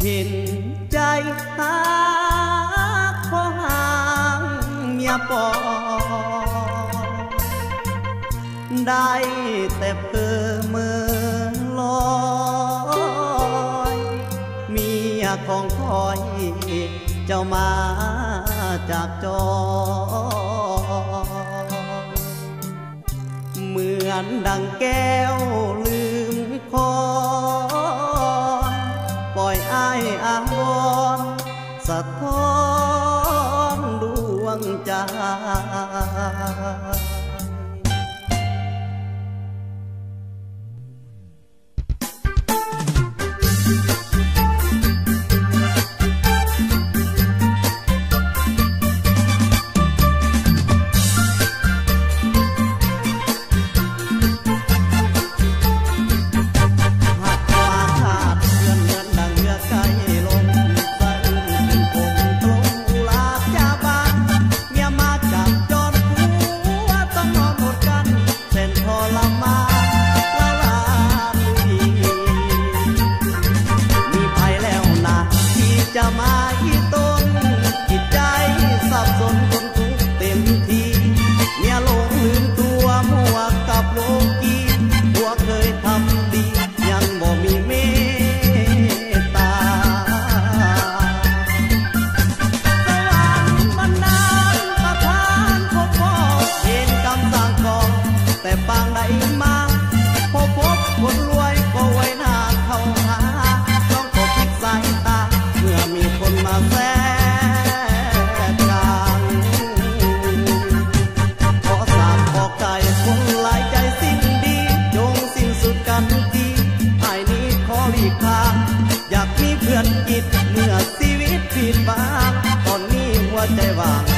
เห็นใจหาขอห่างเมียปอได้แต่เพ้อเมื่อลอยเมียของคอยเจ้ามาจากจอเหมือนดังแก้วลืมคอปล่อยอ้ายอ้างวอนสะท้อนดวงใจจะมาอีตนจิตใจสับสนคนทุกเต็มทีเนี่ยหลงลืมตัวมัวกับโลกีหัวเคยทำดียังบ่มีเมตตาสวรรค์บันดาลประทานพบพ่อเห็นกำสร้างก่อแต่ปางใดมาพบคนรวยก็ไว้หน้าเข้าหาต้องพบพลิกสายตาเมื่อมีคนมาแทรกกลางขอสาบขอไก่คนหลายใจสิ้นดีจงสิ้นสุดกันทีไอ้นี้ขอหลีกทางอยากมีเพื่อนกิจเมื่อชีวิตผิดบางตอนนี้หัวใจว่าง